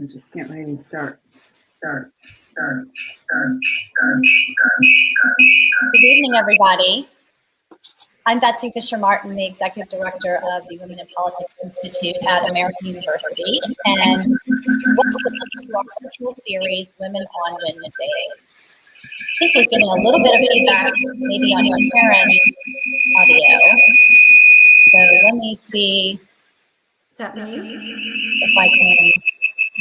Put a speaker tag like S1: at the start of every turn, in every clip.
S1: I just can't wait to start.
S2: Good evening, everybody. I'm Betsy Fischer Martin, the Executive Director of the Women in Politics Institute at American University, and welcome to our virtual series, Women on Wednesdays. I think we're getting a little bit of feedback, maybe on your Karen audio. So let me see.
S3: Is that me?
S2: If I can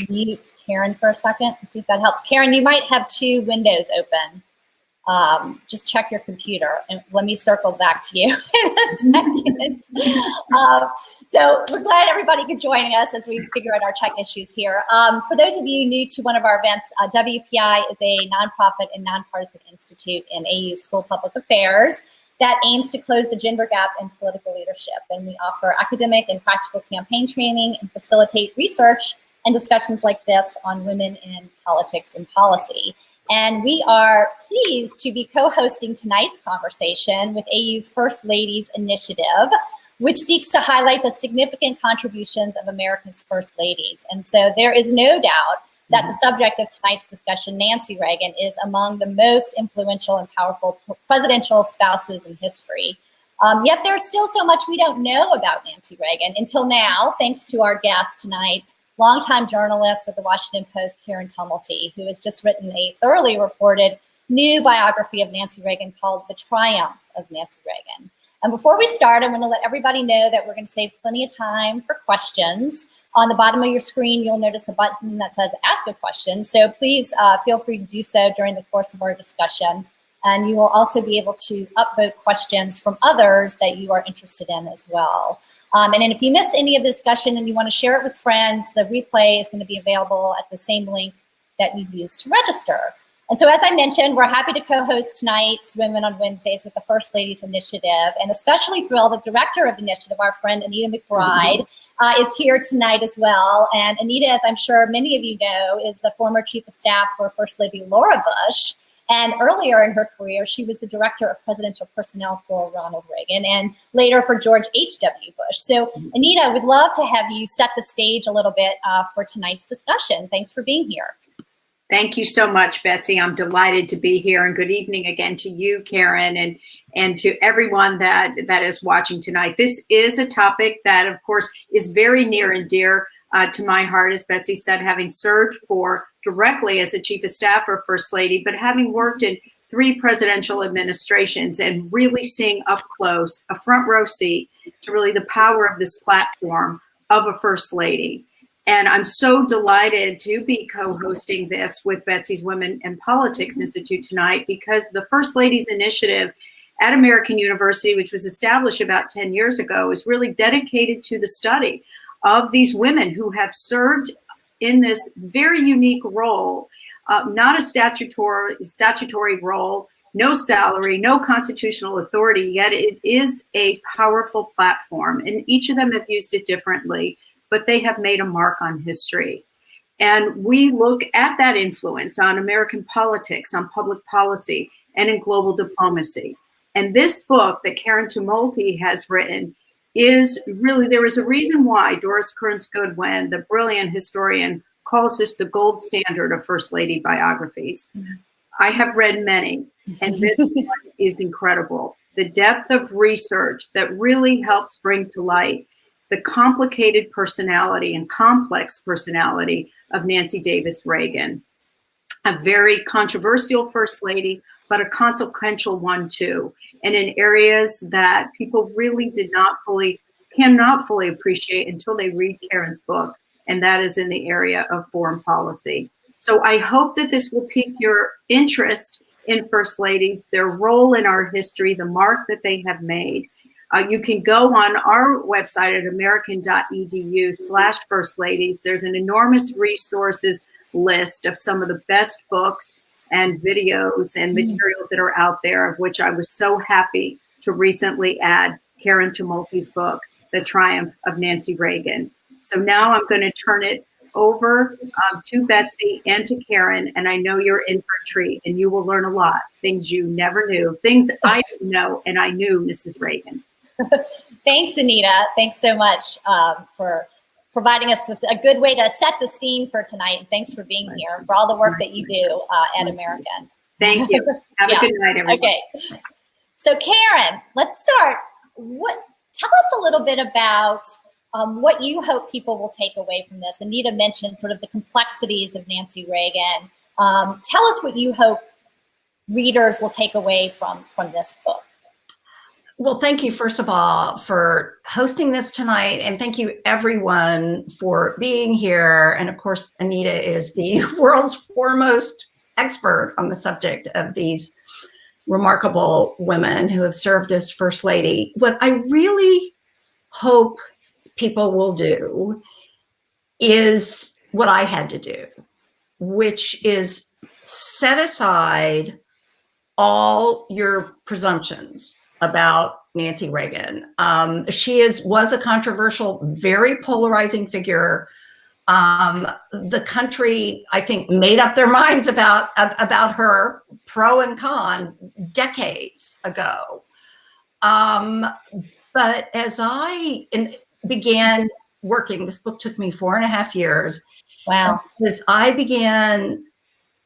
S2: mute Karen for a second and see if that helps. Karen, you might have two windows open. Just check your computer and let me circle back to you in a second. So we're glad everybody could join us as we figure out our tech issues here. For those of you new to one of our events, WPI is a nonprofit and nonpartisan institute in AU School of Public Affairs that aims to close the gender gap in political leadership. And we offer academic and practical campaign training and facilitate research and discussions like this on women in politics and policy. And we are pleased to be co-hosting tonight's conversation with AU's First Ladies Initiative, which seeks to highlight the significant contributions of America's First Ladies. And so there is no doubt that the subject of tonight's discussion, Nancy Reagan, is among the most influential and powerful presidential spouses in history. Yet there's still so much we don't know about Nancy Reagan until now, thanks to our guest tonight, longtime journalist with the Washington Post, Karen Tumulty, who has just written a thoroughly reported new biography of Nancy Reagan called The Triumph of Nancy Reagan. And before we start, I'm going to let everybody know that we're going to save plenty of time for questions. On the bottom of your screen, you'll notice a button that says Ask a Question. So please feel free to do so during the course of our discussion. And you will also be able to upvote questions from others that you are interested in as well. And then if you miss any of the discussion and you want to share it with friends, the replay is going to be available at the same link that you used to register. And so as I mentioned, we're happy to co-host tonight's Women on Wednesdays with the First Ladies Initiative, and especially thrilled the director of the initiative, our friend Anita McBride, is here tonight as well. And Anita, as I'm sure many of you know, is the former chief of staff for First Lady Laura Bush. And earlier in her career, she was the director of presidential personnel for Ronald Reagan and later for George H.W. Bush. So Anita, we'd love to have you set the stage a little bit for tonight's discussion. Thanks for being here.
S4: Thank you so much, Betsy. I'm delighted to be here, and good evening again to you, Karen, and to everyone that is watching tonight. This is a topic that, of course, is very near and dear to my heart, as Betsy said, having served directly as a chief of staff for First Lady, but having worked in 3 presidential administrations and really seeing up close, a front row seat to really the power of this platform of a First Lady. And I'm so delighted to be co-hosting this with Betsy's Women in Politics Institute tonight, because the First Ladies Initiative at American University, which was established about 10 years ago, is really dedicated to the study of these women who have served in this very unique role, not a statutory role, no salary, no constitutional authority, yet it is a powerful platform. And each of them have used it differently, but they have made a mark on history. And we look at that influence on American politics, on public policy, and in global diplomacy. And this book that Karen Tumulty has written is really, there is a reason why Doris Kearns Goodwin, the brilliant historian, calls this the gold standard of First Lady biographies. I have read many, and this one is incredible. The depth of research that really helps bring to light the complicated personality and complex personality of Nancy Davis Reagan, a very controversial First Lady, but a consequential one too, and in areas that people really cannot fully appreciate until they read Karen's book, and that is in the area of foreign policy. So I hope that this will pique your interest in First Ladies, their role in our history, the mark that they have made. You can go on our website at american.edu/First Ladies. There's an enormous resources list of some of the best books and videos and materials that are out there, of which I was so happy to recently add Karen Tumulty's book, The Triumph of Nancy Reagan. So now I'm going to turn it over to Betsy and to Karen, and I know you're in for a treat, and you will learn a lot, things you never knew, things I didn't know, and I knew Mrs. Reagan.
S2: Thanks, Anita. Thanks so much for providing us with a good way to set the scene for tonight. And thanks for being here and for all the work that you do at American.
S4: Thank you. Have a good night, everyone.
S2: Okay. So Karen, let's start. Tell us a little bit about what you hope people will take away from this. Anita mentioned sort of the complexities of Nancy Reagan. Tell us what you hope readers will take away from this book.
S1: Well, thank you, first of all, for hosting this tonight. And thank you, everyone, for being here. And of course, Anita is the world's foremost expert on the subject of these remarkable women who have served as First Lady. What I really hope people will do is what I had to do, which is set aside all your presumptions about Nancy Reagan. She was a controversial, very polarizing figure. The country, I think, made up their minds about her, pro and con, decades ago. But as I began working, this book took me 4.5 years.
S2: Wow.
S1: As I began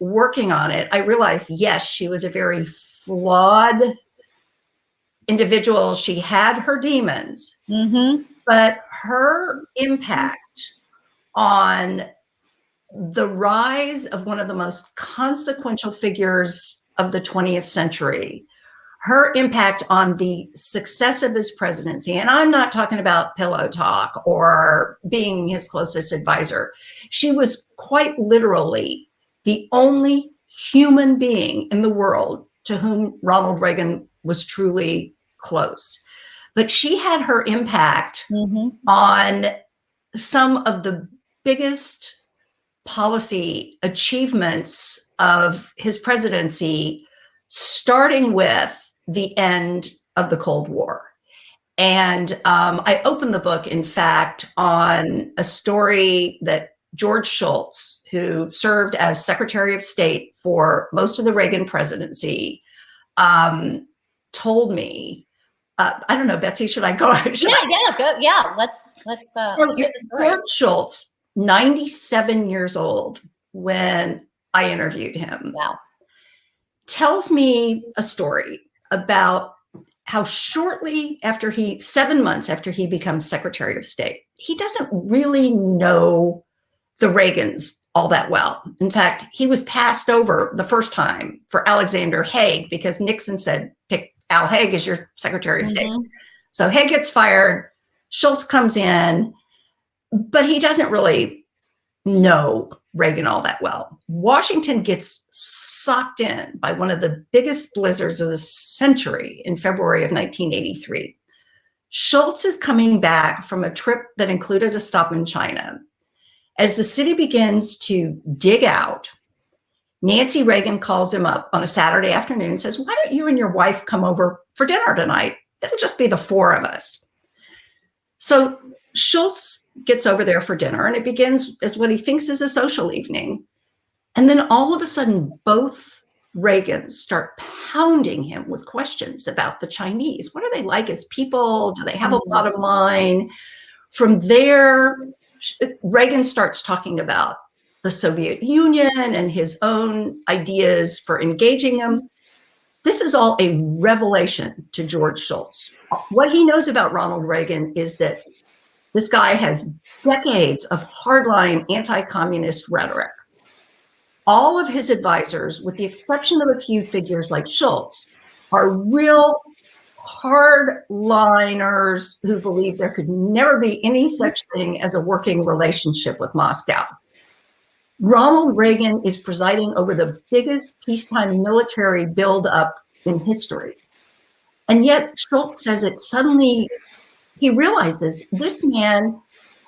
S1: working on it, I realized, yes, she was a very flawed individual. She had her demons, but her impact on the rise of one of the most consequential figures of the 20th century, her impact on the success of his presidency, and I'm not talking about pillow talk or being his closest advisor. She was quite literally the only human being in the world to whom Ronald Reagan was truly close. But she had her impact on some of the biggest policy achievements of his presidency, starting with the end of the Cold War. And I opened the book, in fact, on a story that George Shultz, who served as Secretary of State for most of the Reagan presidency, told me. I don't know, Betsy, should I go?
S2: Yeah. Let's.
S1: So George Shultz, 97 years old when I interviewed him, tells me a story about how shortly after 7 months after he becomes Secretary of State, he doesn't really know the Reagans all that well. In fact, he was passed over the first time for Alexander Haig because Nixon said, pick Al Haig as your Secretary of State. So Haig gets fired, Shultz comes in, but he doesn't really know Reagan all that well. Washington gets sucked in by one of the biggest blizzards of the century in February of 1983. Shultz is coming back from a trip that included a stop in China. As the city begins to dig out, Nancy Reagan calls him up on a Saturday afternoon and says, why don't you and your wife come over for dinner tonight? It'll just be the four of us. So Shultz gets over there for dinner, and it begins as what he thinks is a social evening. And then all of a sudden, both Reagans start pounding him with questions about the Chinese. What are they like as people? Do they have a bottom line? From there, Reagan starts talking about the Soviet Union and his own ideas for engaging them. This is all a revelation to George Shultz. What he knows about Ronald Reagan is that this guy has decades of hardline anti-communist rhetoric. All of his advisors, with the exception of a few figures like Shultz, are real hardliners who believe there could never be any such thing as a working relationship with Moscow. Ronald Reagan is presiding over the biggest peacetime military buildup in history. And yet Shultz says it suddenly, he realizes this man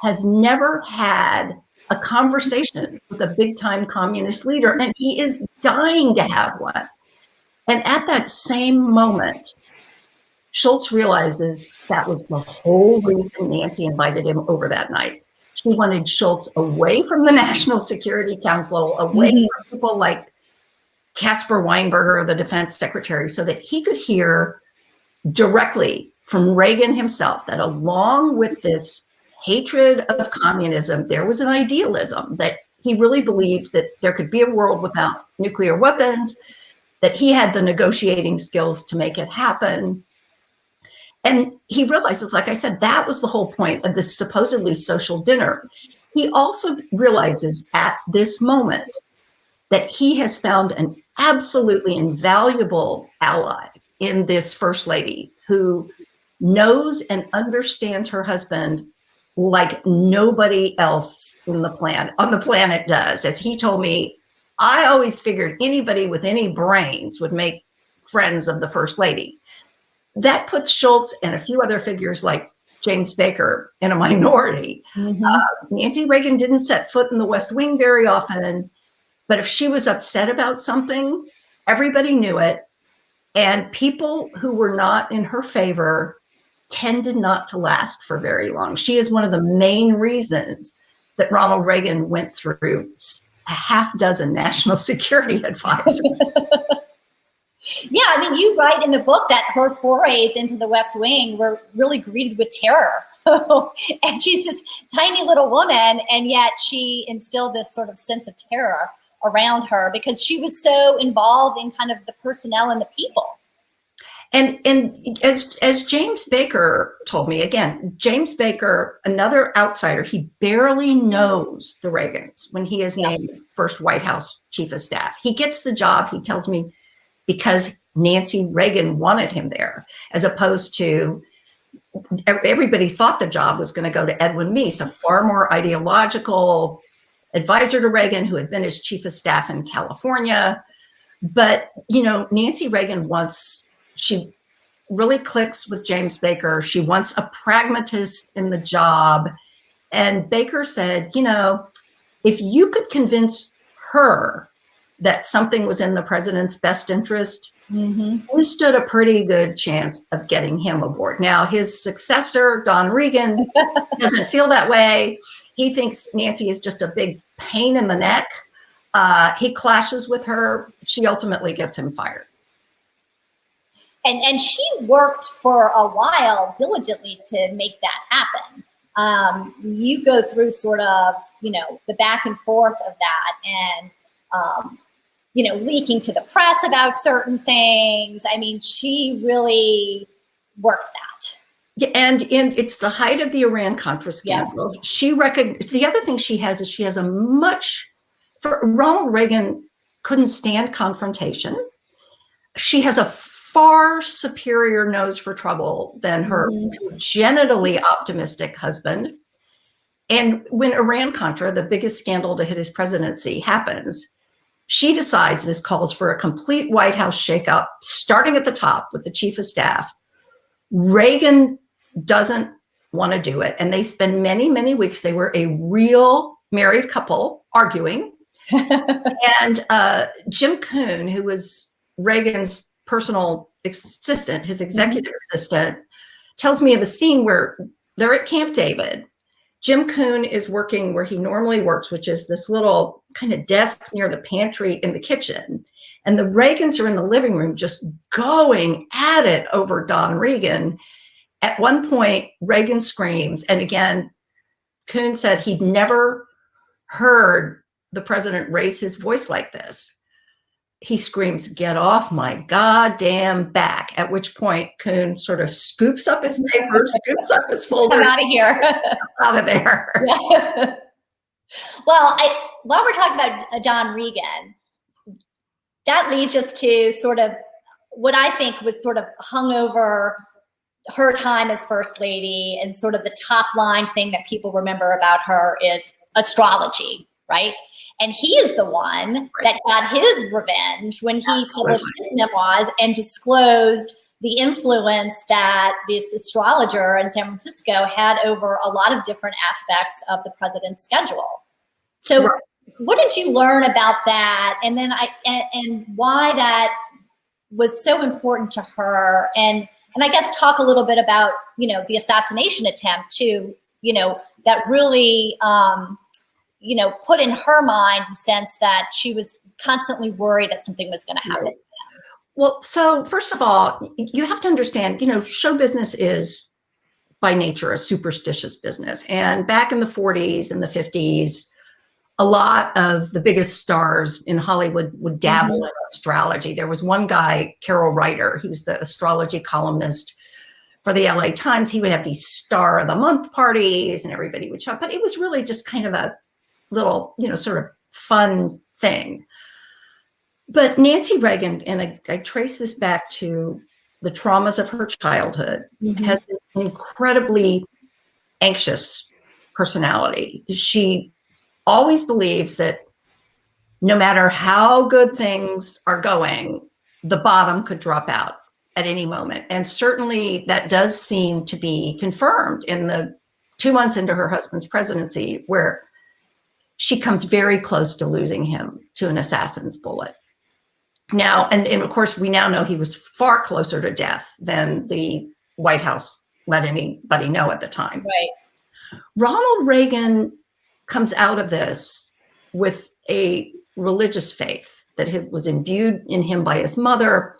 S1: has never had a conversation with a big time communist leader, and he is dying to have one. And at that same moment, Shultz realizes that was the whole reason Nancy invited him over that night. She wanted Shultz away from the National Security Council, away from people like Caspar Weinberger, the defense secretary, so that he could hear directly from Reagan himself that along with this hatred of communism. There was an idealism that he really believed that there could be a world without nuclear weapons, that he had the negotiating skills to make it happen. And he realizes, like I said, that was the whole point of this supposedly social dinner. He also realizes at this moment that he has found an absolutely invaluable ally in this first lady who knows and understands her husband like nobody else on the planet does. As he told me, I always figured anybody with any brains would make friends of the first lady. That puts Shultz and a few other figures like James Baker in a minority. Nancy Reagan didn't set foot in the West Wing very often, but if she was upset about something, everybody knew it. And people who were not in her favor tended not to last for very long. She is one of the main reasons that Ronald Reagan went through a half dozen national security advisors.
S2: Yeah, I mean, you write in the book that her forays into the West Wing were really greeted with terror. And she's this tiny little woman, and yet she instilled this sort of sense of terror around her because she was so involved in kind of the personnel and the people.
S1: And as James Baker told me, again, James Baker, another outsider, he barely knows the Reagans when he is named first White House chief of staff. He gets the job, he tells me, because Nancy Reagan wanted him there, as opposed to everybody thought the job was going to go to Edwin Meese, a far more ideological advisor to Reagan who had been his chief of staff in California. But, you know, Nancy Reagan she really clicks with James Baker. She wants a pragmatist in the job. And Baker said, you know, if you could convince her that something was in the president's best interest, you stood a pretty good chance of getting him aboard. Now, his successor, Don Regan, doesn't feel that way. He thinks Nancy is just a big pain in the neck. He clashes with her. She ultimately gets him fired.
S2: And she worked for a while diligently to make that happen. You go through sort of, you know, the back and forth of that and, you know, leaking to the press about certain things. I mean, she really worked that.
S1: Yeah, and it's the height of the Iran-Contra scandal. Yeah. The other thing she has is she has Ronald Reagan couldn't stand confrontation. She has a far superior nose for trouble than her genitally optimistic husband. And when Iran-Contra, the biggest scandal to hit his presidency, happens, she decides this calls for a complete White House shakeup, starting at the top with the chief of staff. Reagan doesn't want to do it. And they spend many, many weeks. They were a real married couple arguing. And Jim Coon, who was Reagan's personal assistant, his executive assistant, tells me of a scene where they're at Camp David. Jim Coon is working where he normally works, which is this little kind of desk near the pantry in the kitchen. And the Reagans are in the living room just going at it over Don Regan. At one point, Reagan screams. And again, Coon said he'd never heard the president raise his voice like this. He screams, "Get off my goddamn back," at which point Coon sort of scoops up his papers, scoops up his folders.
S2: I'm out of here.
S1: Out of there.
S2: Yeah. Well, while we're talking about Don Regan, that leads us to sort of what I think was sort of hung over her time as First Lady, and sort of the top line thing that people remember about her is astrology, right? And he is the one that got his revenge when he published his memoirs and disclosed the influence that this astrologer in San Francisco had over a lot of different aspects of the president's schedule. So what did you learn about that? And then and why that was so important to her? And I guess talk a little bit about, you know, the assassination attempt too, you know, that really, you know, put in her mind the sense that she was constantly worried that something was going to happen.
S1: Right. Well, so first of all, you have to understand, you know, show business is by nature a superstitious business. And back in the 40s and the 50s, a lot of the biggest stars in Hollywood would dabble in astrology. There was one guy, Carol Reiter, he was the astrology columnist for the LA Times. He would have these star of the month parties and everybody would show up, but it was really just kind of a little, sort of fun thing. But Nancy Reagan, and I trace this back to the traumas of her childhood, has this incredibly anxious personality. She always believes that no matter how good things are going, the bottom could drop out at any moment. And certainly that does seem to be confirmed in the 2 months into her husband's presidency, where she comes very close to losing him to an assassin's bullet. Now, and of course, we now know he was far closer to death than the White House let anybody know at the time.
S2: Right.
S1: Ronald Reagan comes out of this with a religious faith that was imbued in him by his mother.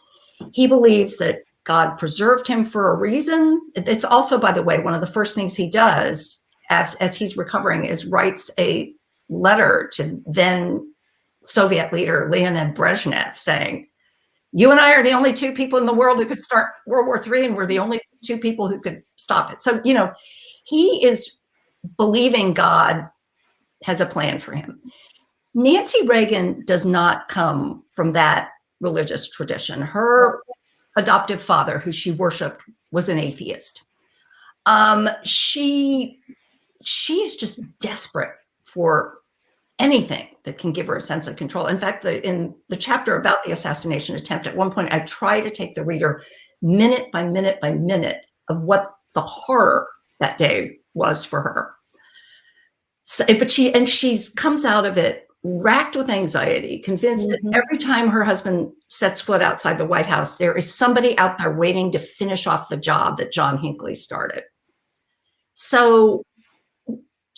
S1: He believes that God preserved him for a reason. It's also, by the way, one of the first things he does as he's recovering is writes a letter to then Soviet leader Leonid Brezhnev saying, "You and I are the only two people in the world who could start World War III, and we're the only two people who could stop it." So, he is believing God has a plan for him. Nancy Reagan does not come from that religious tradition. Her adoptive father, who she worshiped, was an atheist. She is just desperate for anything that can give her a sense of control. In fact, in the chapter about the assassination attempt, at one point, I try to take the reader minute by minute by minute of what the horror that day was for her. So, but she comes out of it racked with anxiety, convinced that every time her husband sets foot outside the White House, there is somebody out there waiting to finish off the job that John Hinckley started. So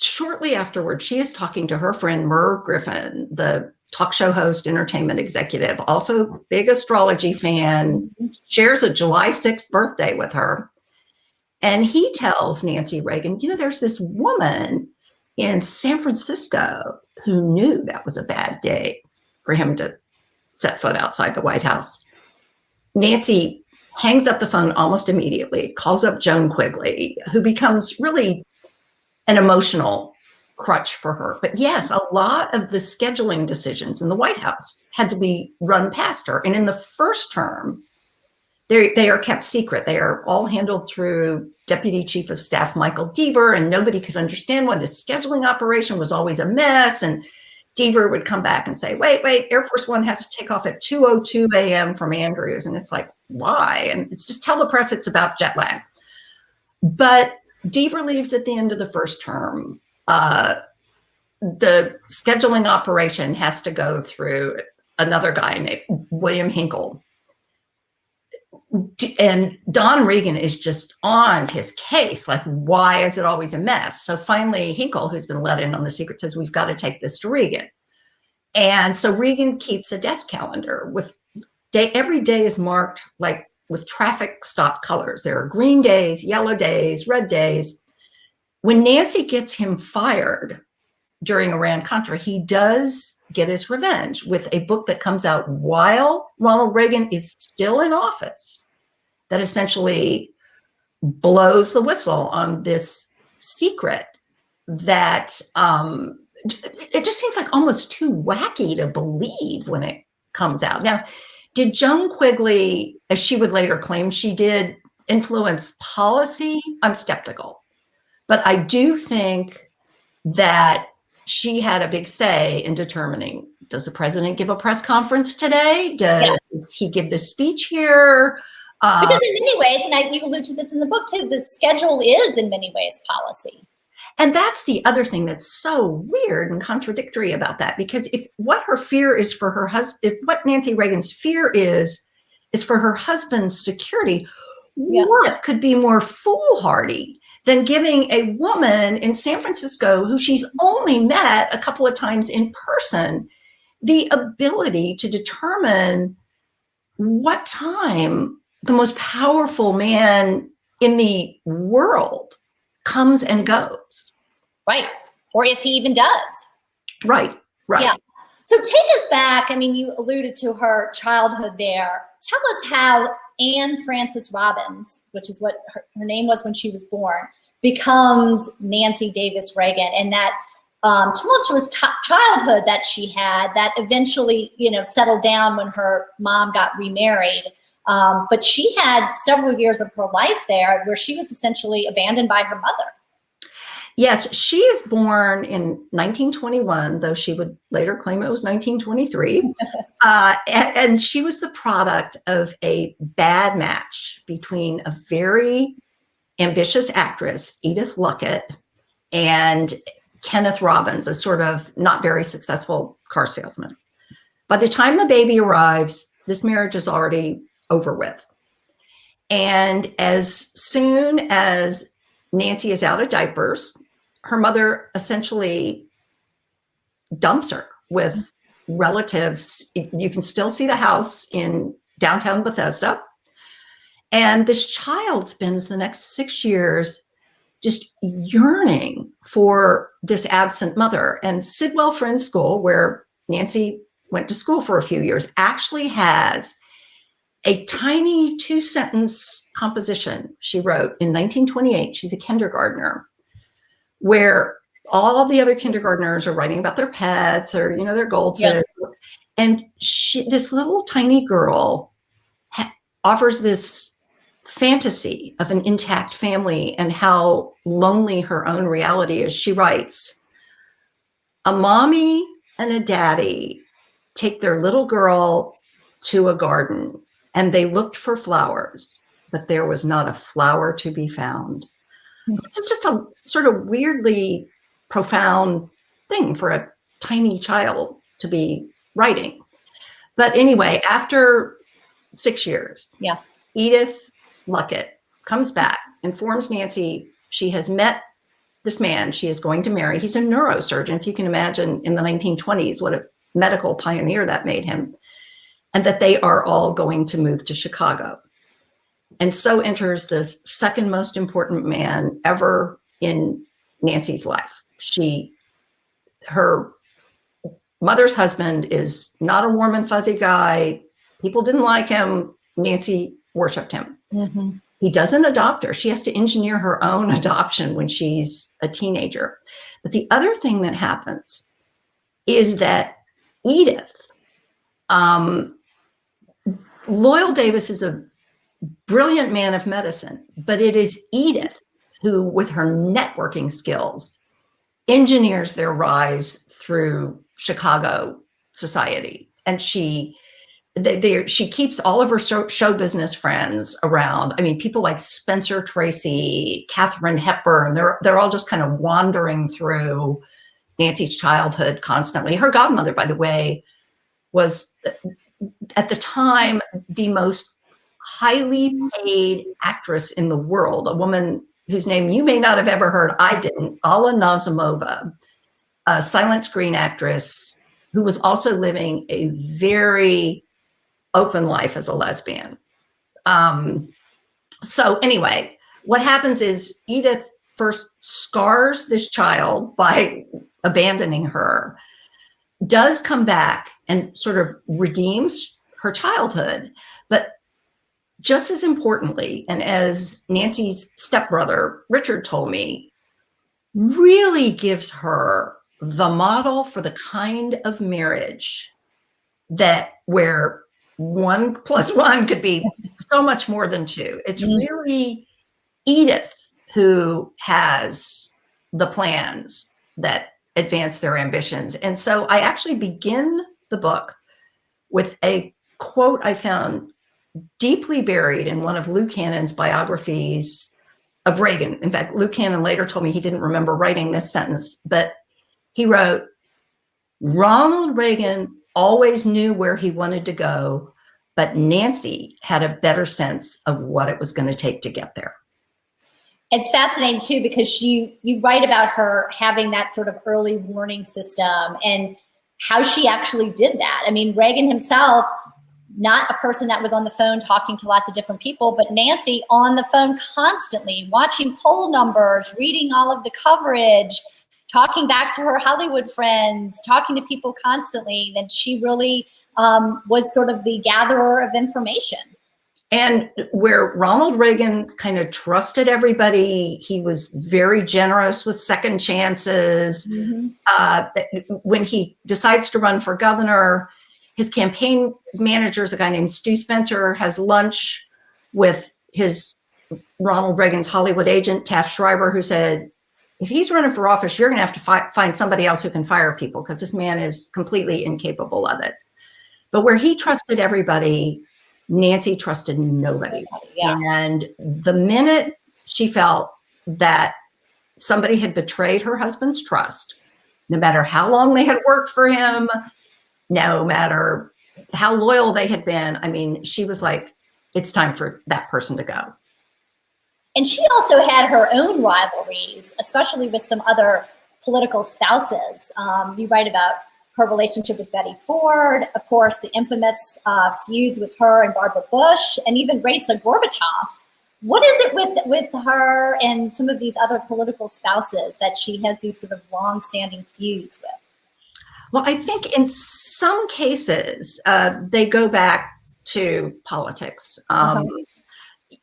S1: shortly afterwards, she is talking to her friend Merv Griffin, the talk show host, entertainment executive, also big astrology fan, shares a July 6th birthday with her. And he tells Nancy Reagan, there's this woman in San Francisco who knew that was a bad day for him to set foot outside the White House. Nancy hangs up the phone almost immediately, calls up Joan Quigley, who becomes really an emotional crutch for her. But yes, a lot of the scheduling decisions in the White House had to be run past her. And in the first term, they are kept secret. They are all handled through Deputy Chief of Staff Michael Deaver, and nobody could understand why the scheduling operation was always a mess. And Deaver would come back and say, wait, Air Force One has to take off at 2:02 a.m. from Andrews. And it's like, why? And it's just tell the press it's about jet lag. But Deaver leaves at the end of the first term. The scheduling operation has to go through another guy named William Hinkle. And Don Regan is just on his case, like, why is it always a mess? So finally, Hinkle, who's been let in on the secret, says, we've got to take this to Regan. And so Regan keeps a desk calendar with every day is marked like with traffic stop colors. There are green days, yellow days, red days. When Nancy gets him fired during Iran-Contra, he does get his revenge with a book that comes out while Ronald Reagan is still in office that essentially blows the whistle on this secret that it just seems like almost too wacky to believe when it comes out. Now, did Joan Quigley, as she would later claim she did, influence policy? I'm skeptical. But I do think that she had a big say in determining, does the president give a press conference today? Does he give the speech here?
S2: Because in many ways, and you allude to this in the book too, the schedule is in many ways policy.
S1: And that's the other thing that's so weird and contradictory about that, because if what her fear is for her husband, if what Nancy Reagan's fear is for her husband's security, what could be more foolhardy than giving a woman in San Francisco, who she's only met a couple of times in person, the ability to determine what time the most powerful man in the world comes and goes.
S2: Right. Or if he even does.
S1: Right.
S2: Yeah. So take us back. I mean, you alluded to her childhood there. Tell us how Anne Frances Robbins, which is what her name was when she was born, becomes Nancy Davis Reagan, and that tumultuous childhood that she had that eventually, settled down when her mom got remarried. But she had several years of her life there where she was essentially abandoned by her mother.
S1: Yes, she is born in 1921, though she would later claim it was 1923. And she was the product of a bad match between a very ambitious actress, Edith Luckett, and Kenneth Robbins, a sort of not very successful car salesman. By the time the baby arrives, this marriage is already over with. And as soon as Nancy is out of diapers, her mother essentially dumps her with relatives. You can still see the house in downtown Bethesda. And this child spends the next 6 years just yearning for this absent mother. And Sidwell Friends School, where Nancy went to school for a few years, actually has a tiny 2-sentence composition she wrote in 1928. She's a kindergartner, where all the other kindergartners are writing about their pets or, their goldfish. Yep. And this little tiny girl offers this fantasy of an intact family and how lonely her own reality is. She writes, "A mommy and a daddy take their little girl to a garden, and they looked for flowers, but there was not a flower to be found." It's just a sort of weirdly profound thing for a tiny child to be writing. But anyway, after 6 years, Edith Luckett comes back, informs Nancy she has met this man she is going to marry. He's a neurosurgeon, if you can imagine, in the 1920s, what a medical pioneer that made him, and that they are all going to move to Chicago. And so enters the second most important man ever in Nancy's life. Her mother's husband is not a warm and fuzzy guy. People didn't like him. Nancy worshiped him. Mm-hmm. He doesn't adopt her. She has to engineer her own adoption when she's a teenager. But the other thing that happens is that Edith, Loyal Davis is a brilliant man of medicine, but it is Edith who, with her networking skills, engineers their rise through Chicago society. And she keeps all of her show business friends around. I mean, people like Spencer Tracy, Katharine Hepburn, they're all just kind of wandering through Nancy's childhood constantly. Her godmother, by the way, was at the time the most highly paid actress in the world, a woman whose name you may not have ever heard. I didn't. Alla Nazimova, a silent screen actress who was also living a very open life as a lesbian. So anyway, what happens is Edith first scars this child by abandoning her, does come back and sort of redeems her childhood, but just as importantly, and as Nancy's stepbrother, Richard, told me, really gives her the model for the kind of marriage where 1 + 1 could be so much more than 2. It's really Edith who has the plans that advance their ambitions. And so I actually begin the book with a quote I found deeply buried in one of Lou Cannon's biographies of Reagan. In fact, Lou Cannon later told me he didn't remember writing this sentence, but he wrote, "Ronald Reagan always knew where he wanted to go, but Nancy had a better sense of what it was going to take to get there."
S2: It's fascinating too, because you write about her having that sort of early warning system and how she actually did that. I mean, Reagan himself not a person that was on the phone talking to lots of different people, but Nancy on the phone constantly, watching poll numbers, reading all of the coverage, talking back to her Hollywood friends, talking to people constantly. And she really was sort of the gatherer of information.
S1: And where Ronald Reagan kind of trusted everybody, he was very generous with second chances. When he decides to run for governor, his campaign manager is a guy named Stu Spencer, has lunch with Ronald Reagan's Hollywood agent, Taft Schreiber, who said, if he's running for office, you're going to have to find somebody else who can fire people because this man is completely incapable of it. But where he trusted everybody, Nancy trusted nobody. Yeah. And the minute she felt that somebody had betrayed her husband's trust, no matter how long they had worked for him, no matter how loyal they had been, I mean, she was like, it's time for that person to go.
S2: And she also had her own rivalries, especially with some other political spouses. You write about her relationship with Betty Ford, of course, the infamous feuds with her and Barbara Bush, and even Raisa Gorbachev. What is it with her and some of these other political spouses that she has these sort of long-standing feuds with?
S1: Well, I think in some cases, they go back to politics.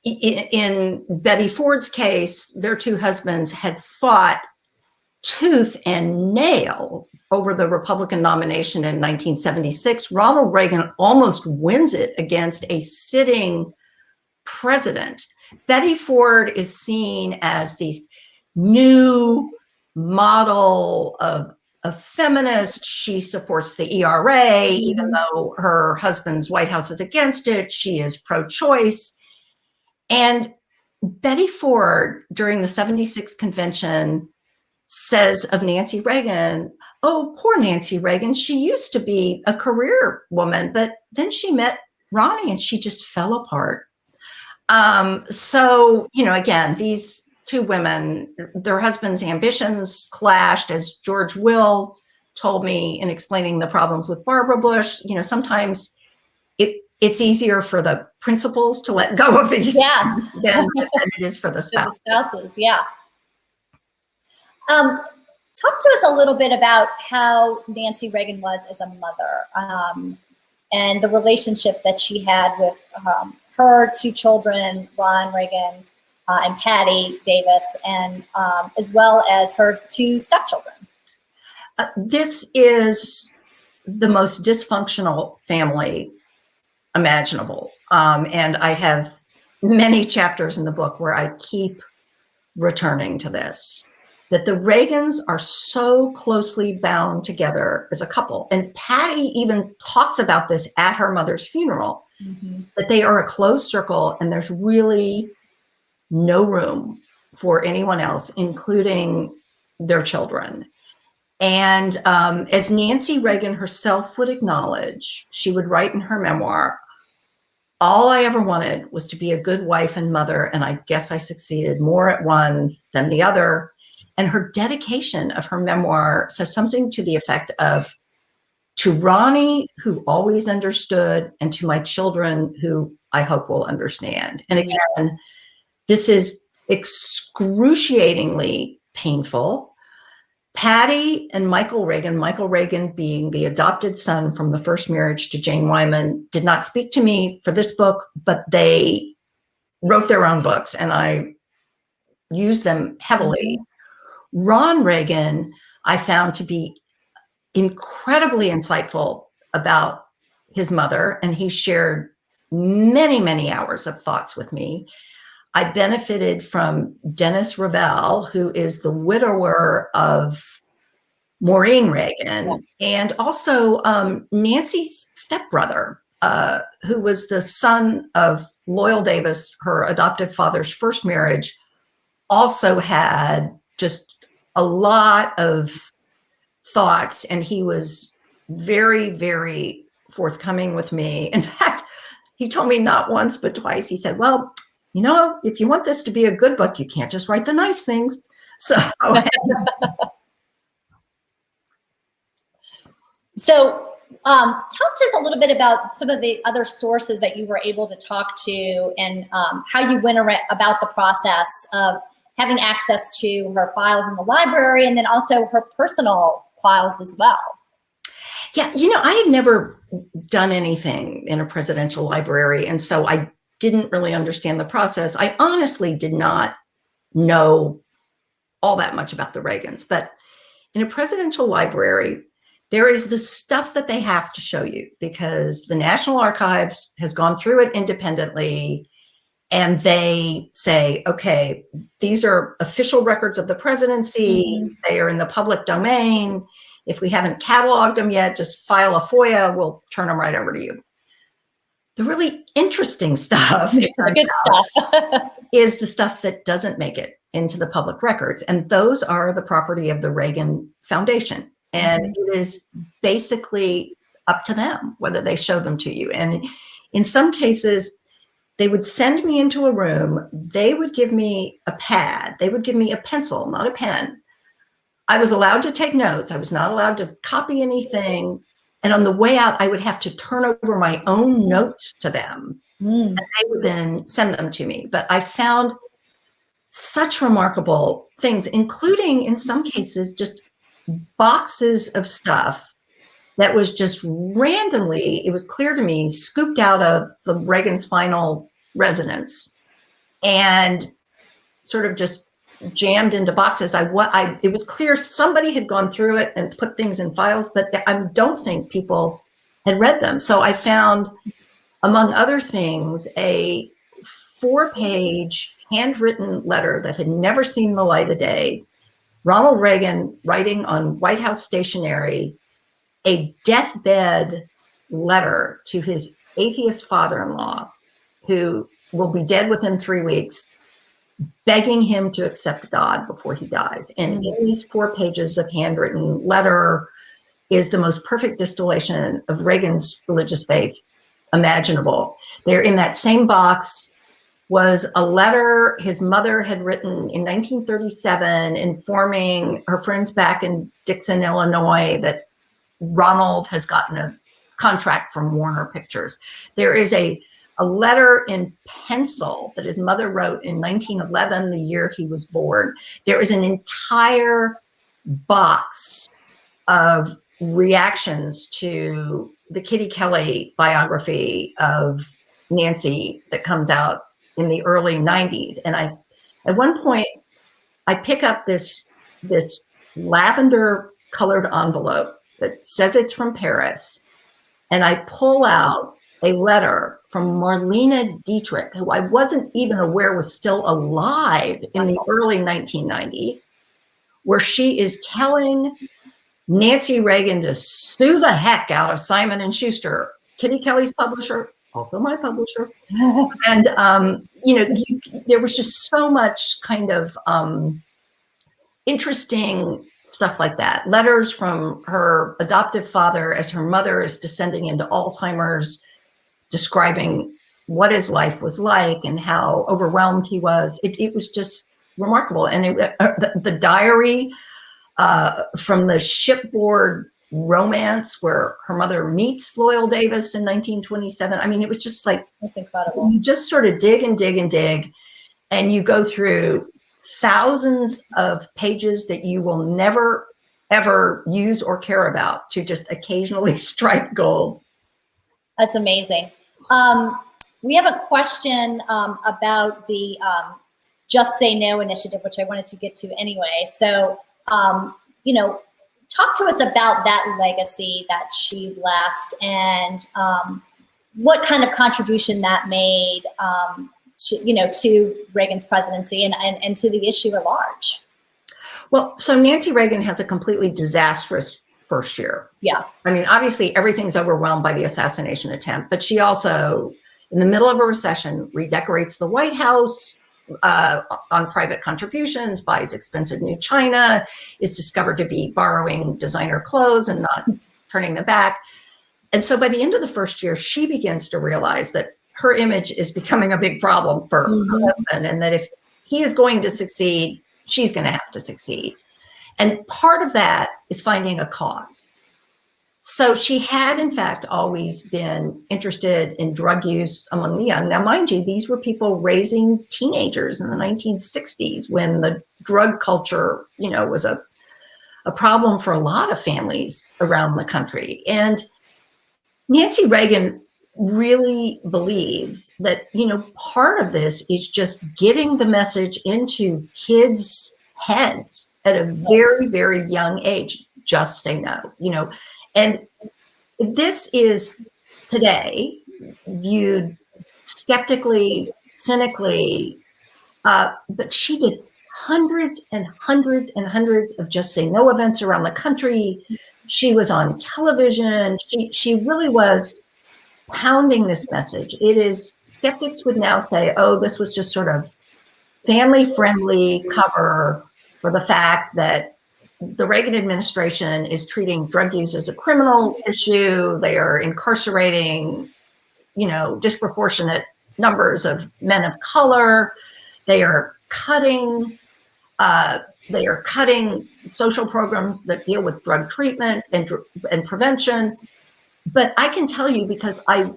S1: In Betty Ford's case, their two husbands had fought tooth and nail over the Republican nomination in 1976. Ronald Reagan almost wins it against a sitting president. Betty Ford is seen as the new model of a feminist. She supports the ERA, even though her husband's White House is against it. She is pro-choice. And Betty Ford, during the 76 convention, says of Nancy Reagan, oh, poor Nancy Reagan, she used to be a career woman, but then she met Ronnie and she just fell apart. So, again, these two women, their husbands' ambitions clashed, as George Will told me in explaining the problems with Barbara Bush. Sometimes it's easier for the principals to let go of these
S2: yes.
S1: than it is for the spouses.
S2: Yeah. Talk to us a little bit about how Nancy Reagan was as a mother, and the relationship that she had with her two children, Ron Reagan and Patty Davis, and as well as her two stepchildren.
S1: This is the most dysfunctional family imaginable. And I have many chapters in the book where I keep returning to this, that the Reagans are so closely bound together as a couple. And Patty even talks about this at her mother's funeral, that they are a closed circle and there's really no room for anyone else, including their children. And as Nancy Reagan herself would acknowledge, she would write in her memoir, all I ever wanted was to be a good wife and mother, and I guess I succeeded more at one than the other. And her dedication of her memoir says something to the effect of, to Ronnie, who always understood, and to my children, who I hope will understand. And again, this is excruciatingly painful. Patty and Michael Reagan being the adopted son from the first marriage to Jane Wyman, did not speak to me for this book, but they wrote their own books and I used them heavily. Ron Reagan, I found to be incredibly insightful about his mother, and he shared many, many hours of thoughts with me. I benefited from Dennis Ravel, who is the widower of Maureen Reagan, and also Nancy's stepbrother, who was the son of Loyal Davis, her adoptive father's first marriage, also had just a lot of thoughts, and he was very, very forthcoming with me. In fact, he told me not once, but twice, he said, well, if you want this to be a good book, you can't just write the nice things.
S2: So talk to us a little bit about some of the other sources that you were able to talk to, and how you went about the process of having access to her files in the library, and then also her personal files as well.
S1: Yeah, I had never done anything in a presidential library, and so I didn't really understand the process. I honestly did not know all that much about the Reagans, but in a presidential library, there is the stuff that they have to show you because the National Archives has gone through it independently, and they say, okay, these are official records of the presidency. Mm-hmm. They are in the public domain. If we haven't cataloged them yet, just file a FOIA. We'll turn them right over to you. The really interesting stuff, is the stuff that doesn't make it into the public records. And those are the property of the Reagan Foundation. And it is basically up to them whether they show them to you. And in some cases, they would send me into a room. They would give me a pad. They would give me a pencil, not a pen. I was allowed to take notes. I was not allowed to copy anything. And on the way out, I would have to turn over my own notes to them. And they would then send them to me. But I found such remarkable things, including in some cases, just boxes of stuff that was just randomly, it was clear to me, scooped out of the Reagan's final residence and sort of just jammed into boxes. It was clear somebody had gone through it and put things in files, but I don't think people had read them. So I found, among other things, a 4-page handwritten letter that had never seen the light of day. Ronald Reagan writing on White House stationery a deathbed letter to his atheist father-in-law, who will be dead within 3 weeks, begging him to accept God before he dies. And in these 4 pages of handwritten letter is the most perfect distillation of Reagan's religious faith imaginable. There, in that same box, was a letter his mother had written in 1937 informing her friends back in Dixon, Illinois, that Ronald has gotten a contract from Warner Pictures. There is a letter in pencil that his mother wrote in 1911, the year he was born. There is an entire box of reactions to the Kitty Kelly biography of Nancy that comes out in the early 90s. And at one point, I pick up this lavender colored envelope that says it's from Paris. And I pull out a letter from Marlene Dietrich, who I wasn't even aware was still alive in the early 1990s, where she is telling Nancy Reagan to sue the heck out of Simon & Schuster, Kitty Kelly's publisher, also my publisher. And, there was just so much kind of interesting stuff like that. Letters from her adoptive father as her mother is descending into Alzheimer's, describing what his life was like and how overwhelmed he was. It was just remarkable. And the diary from the shipboard romance where her mother meets Loyal Davis in 1927. I mean, it was just like,
S2: that's incredible.
S1: You just sort of dig and dig and dig, and you go through thousands of pages that you will never, ever use or care about to just occasionally strike gold.
S2: That's amazing. We have a question about the Just Say No initiative, which I wanted to get to anyway. So, talk to us about that legacy that she left and what kind of contribution that made to Reagan's presidency and to the issue at large.
S1: Well, so Nancy Reagan has a completely disastrous first year.
S2: Yeah.
S1: I mean, obviously everything's overwhelmed by the assassination attempt, but she also, in the middle of a recession, redecorates the White House on private contributions, buys expensive new china, is discovered to be borrowing designer clothes and not turning them back. And so by the end of the first year, she begins to realize that her image is becoming a big problem for her husband, and that if he is going to succeed, she's going to have to succeed. And part of that is finding a cause. So she had, in fact, always been interested in drug use among the young. Now, mind you, these were people raising teenagers in the 1960s when the drug culture, was a problem for a lot of families around the country. And Nancy Reagan really believes that, part of this is just getting the message into kids' heads at a very, very young age. Just say no, and this is today viewed skeptically, cynically, but she did hundreds and hundreds and hundreds of Just Say No events around the country. She was on television. She really was pounding this message. It is, skeptics would now say, oh, this was just sort of family-friendly cover for the fact that the Reagan administration is treating drug use as a criminal issue. They are incarcerating, disproportionate numbers of men of color. They are cutting social programs that deal with drug treatment and prevention. But I can tell you, because I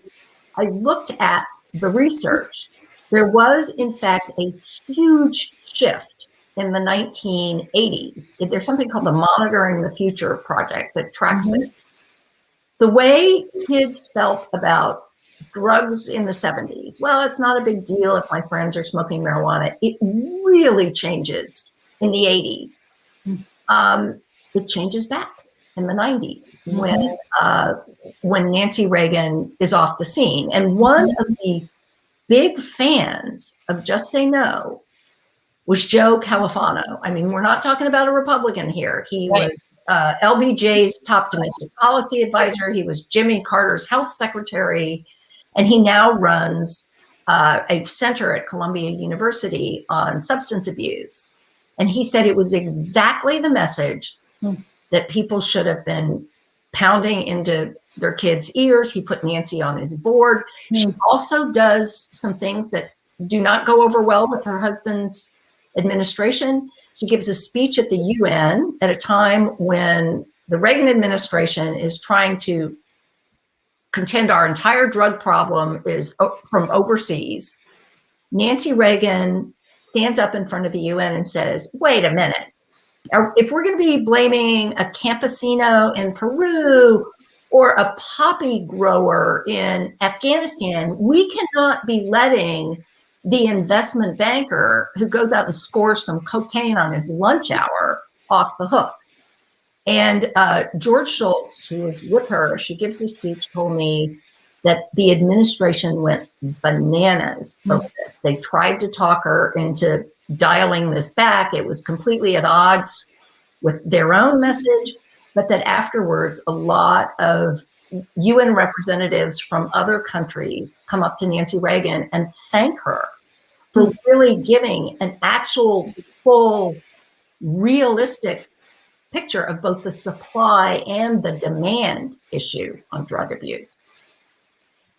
S1: looked at the research, there was in fact a huge shift in the 1980s. There's something called the Monitoring the Future project that tracks this. The way kids felt about drugs in the 70s, well, it's not a big deal if my friends are smoking marijuana. It really changes in the 80s. It changes back in the 90s when Nancy Reagan is off the scene. And one of the big fans of Just Say No was Joe Califano. I mean, we're not talking about a Republican here. He was LBJ's top domestic policy advisor. He was Jimmy Carter's health secretary. And he now runs a center at Columbia University on substance abuse. And he said it was exactly the message that people should have been pounding into their kids' ears. He put Nancy on his board. She also does some things that do not go over well with her husband's administration. She gives a speech at the UN at a time when the Reagan administration is trying to contend our entire drug problem is from overseas. Nancy Reagan stands up in front of the UN and says, wait a minute, if we're going to be blaming a campesino in Peru or a poppy grower in Afghanistan, we cannot be letting the investment banker who goes out and scores some cocaine on his lunch hour off the hook. And George Shultz, who was with her, she gives this speech, told me that the administration went bananas over this. They tried to talk her into dialing this back. It was completely at odds with their own message, but that afterwards, a lot of UN representatives from other countries come up to Nancy Reagan and thank her for really giving an actual, full, realistic picture of both the supply and the demand issue on drug abuse.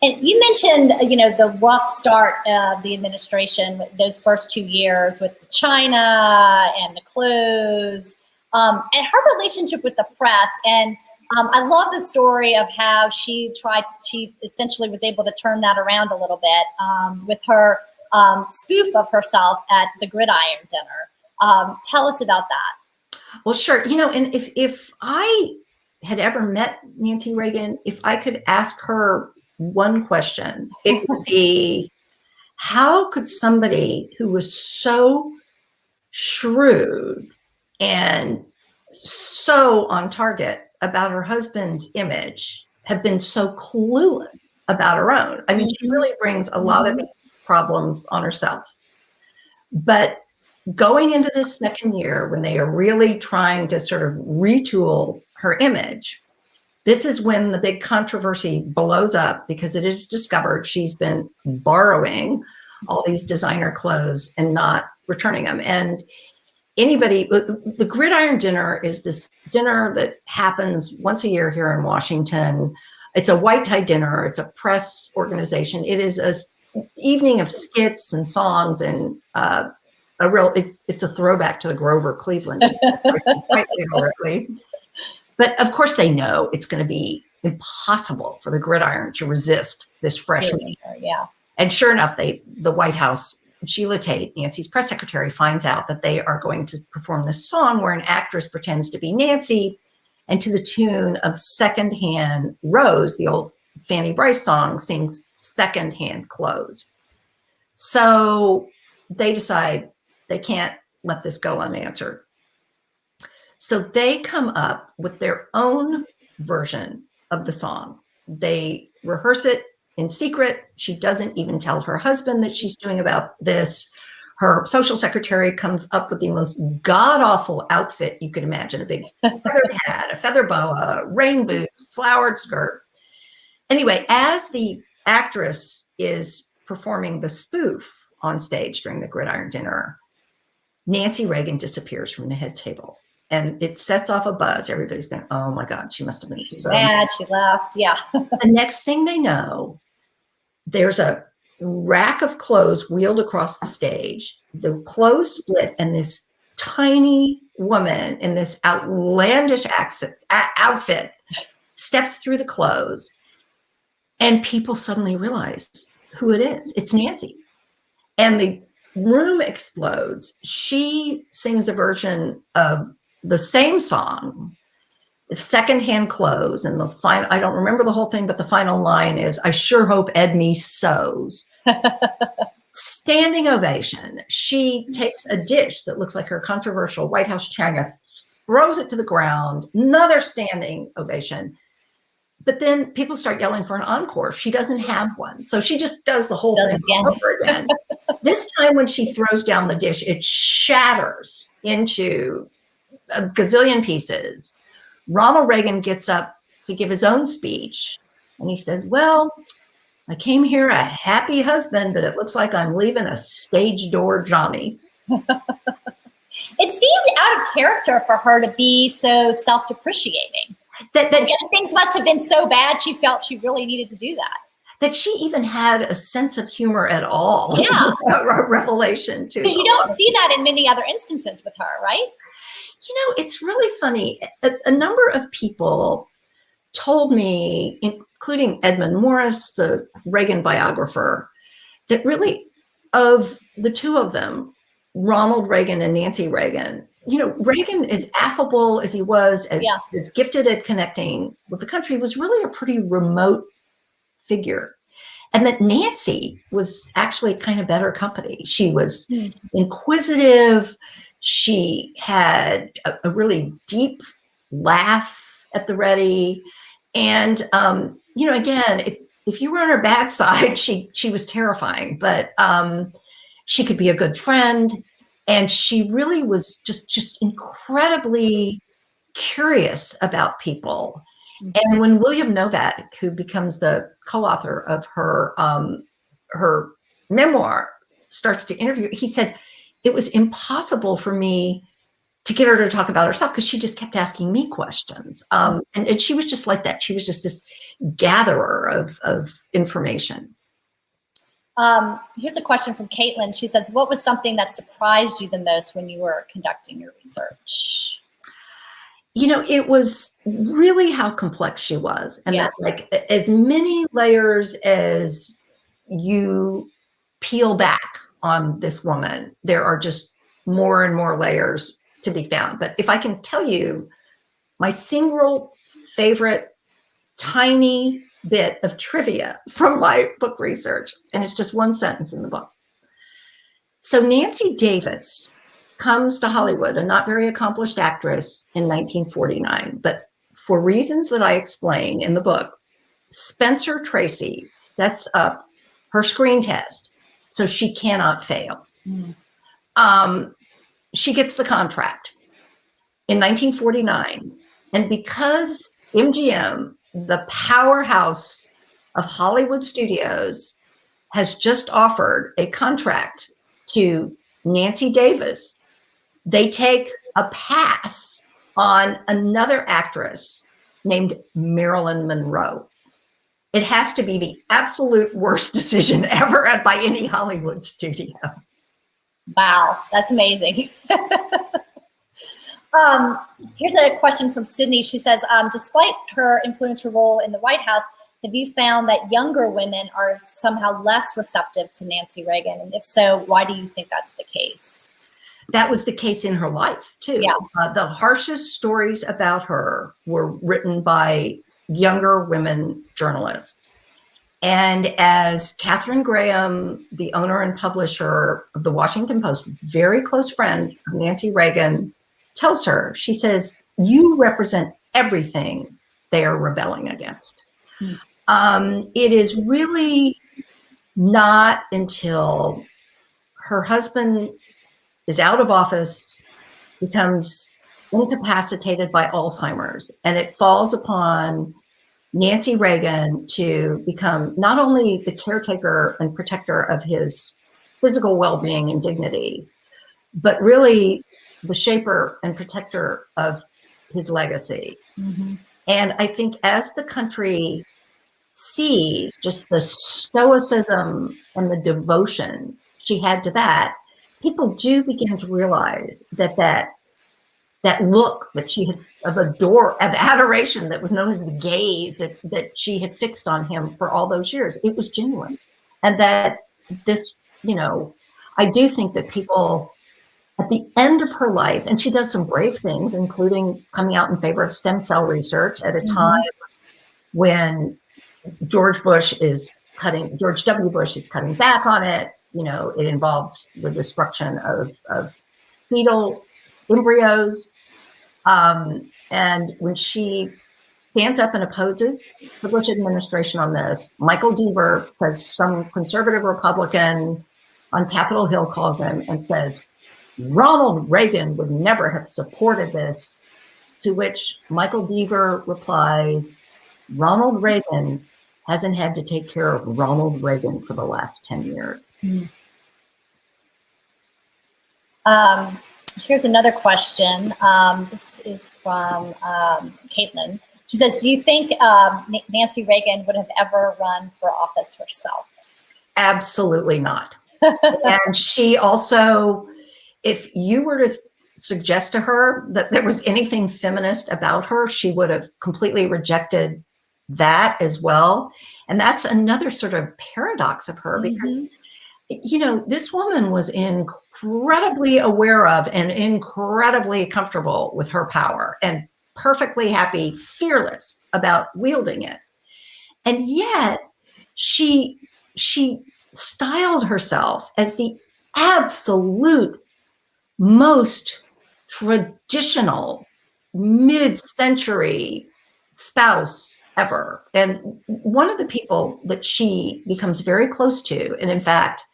S2: And you mentioned, the rough start of the administration, those first 2 years with China and the clothes, and her relationship with the press. And I love the story of how she essentially was able to turn that around a little bit with her spoof of herself at the Gridiron Dinner. Tell us about that.
S1: Well, sure. And if I had ever met Nancy Reagan, if I could ask her one question, it would be, how could somebody who was so shrewd and so on target about her husband's image have been so clueless about her own? I mean, she really brings a lot of these problems on herself. But going into this second year, when they are really trying to sort of retool her image, this is when the big controversy blows up, because it is discovered she's been borrowing all these designer clothes and not returning them. And the Gridiron Dinner is this dinner that happens once a year here in Washington. It's a white tie dinner. It's a press organization. It is an evening of skits and songs and it's a throwback to the Grover Cleveland. Quite literally. But of course they know it's going to be impossible for the Gridiron to resist this freshman.
S2: Yeah.
S1: And sure enough, the White House, Sheila Tate, Nancy's press secretary, finds out that they are going to perform this song where an actress pretends to be Nancy, and to the tune of Secondhand Rose, the old Fanny Brice song, sings Secondhand Clothes. So they decide they can't let this go unanswered. So they come up with their own version of the song. They rehearse it in secret. She doesn't even tell her husband that she's doing about this. Her social secretary comes up with the most god-awful outfit you could imagine, a big feathered hat, a feather boa, rain boots, flowered skirt. Anyway, as the actress is performing the spoof on stage during the Gridiron Dinner, Nancy Reagan disappears from the head table. And it sets off a buzz. Everybody's going, oh my God, she must have been so
S2: mad. She left. Yeah.
S1: The next thing they know, there's a rack of clothes wheeled across the stage. The clothes split, and this tiny woman in this outlandish outfit steps through the clothes, and people suddenly realize who it is. It's Nancy. And the room explodes. She sings a version of the same song, Secondhand Clothes, and the final, I don't remember the whole thing, but the final line is, I sure hope Edme sews. Standing ovation. She takes a dish that looks like her controversial White House changa, throws it to the ground, another standing ovation. But then people start yelling for an encore. She doesn't have one. So she just does the whole thing over again. This time when she throws down the dish, it shatters into a gazillion pieces. Ronald Reagan gets up to give his own speech, and he says, well, I came here a happy husband, but it looks like I'm leaving a stage door Johnny.
S2: It seemed out of character for her to be so self-depreciating. That things must have been so bad she felt she really needed to do that.
S1: That she even had a sense of humor at all.
S2: Yeah.
S1: A revelation too.
S2: But you don't see that in many other instances with her, right?
S1: You know, it's really funny. A number of people told me, including Edmund Morris, the Reagan biographer, that really of the two of them, Ronald Reagan and Nancy Reagan, you know, Reagan, as affable as he was, as gifted at connecting with the country, was really a pretty remote figure. And that Nancy was actually kind of better company. She was inquisitive. She had a really deep laugh at the ready. And, you know, again, if you were on her bad side, she was terrifying, but she could be a good friend. And she really was just incredibly curious about people. And when William Novak, who becomes the co-author of her her memoir, starts to interview, he said, it was impossible for me to get her to talk about herself because she just kept asking me questions. And she was just like that. She was just this gatherer of information.
S2: Here's a question from Caitlin. She says, what was something that surprised you the most when you were conducting your research?
S1: You know, it was really how complex she was. And that, like, as many layers as you peel back on this woman, there are just more and more layers to be found. But if I can tell you my single favorite tiny bit of trivia from my book research, and it's just one sentence in the book. So Nancy Davis comes to Hollywood, a not very accomplished actress, in 1949. But for reasons that I explain in the book, Spencer Tracy sets up her screen test so she cannot fail. She gets the contract in 1949. And because MGM, the powerhouse of Hollywood studios, has just offered a contract to Nancy Davis, they take a pass on another actress named Marilyn Monroe. It has to be the absolute worst decision ever by any Hollywood studio.
S2: Wow, that's amazing. Here's a question from Sydney. She says, despite her influential role in the White House, have you found that younger women are somehow less receptive to Nancy Reagan? And if so, why do you think that's the case?
S1: That was the case in her life, too.
S2: Yeah.
S1: The harshest stories about her were written by younger women journalists. And as Katharine Graham, the owner and publisher of the Washington Post, very close friend of Nancy Reagan, tells her, she says, you represent everything they are rebelling against. It is really not until her husband is out of office, becomes incapacitated by Alzheimer's, and it falls upon Nancy Reagan to become not only the caretaker and protector of his physical well-being and dignity, but really the shaper and protector of his legacy. Mm-hmm. And I think as the country sees just the stoicism and the devotion she had to that, people do begin to realize that look that she had of adoration that was known as the gaze that she had fixed on him for all those years, it was genuine. And that this, I do think that people at the end of her life, and she does some brave things, including coming out in favor of stem cell research at a time when George W. Bush is cutting back on it. It involves the destruction of fetal embryos. And when she stands up and opposes the Bush administration on this, Michael Deaver says, some conservative Republican on Capitol Hill calls him and says, Ronald Reagan would never have supported this, to which Michael Deaver replies, Ronald Reagan hasn't had to take care of Ronald Reagan for the last 10 years.
S2: Here's another question. This is from Caitlin. She says, do you think Nancy Reagan would have ever run for office herself?
S1: Absolutely not. And she also, if you were to suggest to her that there was anything feminist about her, she would have completely rejected that as well. And that's another sort of paradox of her, because this woman was incredibly aware of and incredibly comfortable with her power and perfectly happy, fearless about wielding it. And yet she styled herself as the absolute most traditional mid-century spouse ever. And one of the people that she becomes very close to, and in fact,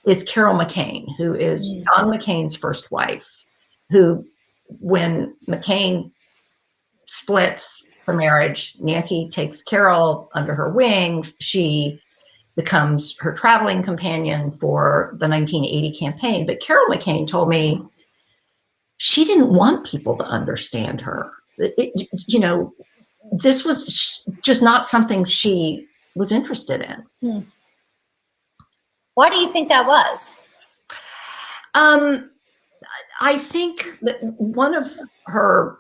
S1: is Carol McCain, who is John McCain's first wife, who, when McCain splits for marriage, Nancy takes Carol under her wing. She becomes her traveling companion for the 1980 campaign. But Carol McCain told me she didn't want people to understand her. This was just not something she was interested in.
S2: Why do you think that was?
S1: I think that one of her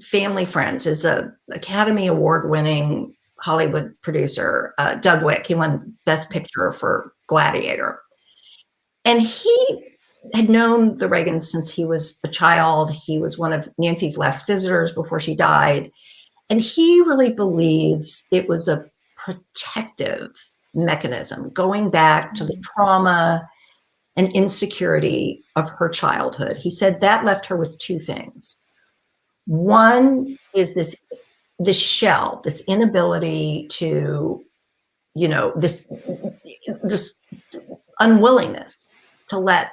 S1: family friends is a Academy Award-winning Hollywood producer, Doug Wick. He won Best Picture for Gladiator. And he had known the Reagans since he was a child. He was one of Nancy's last visitors before she died. And he really believes it was a protective mechanism going back to the trauma and insecurity of her childhood. He said that left her with two things. One is this shell, this inability to, this unwillingness to let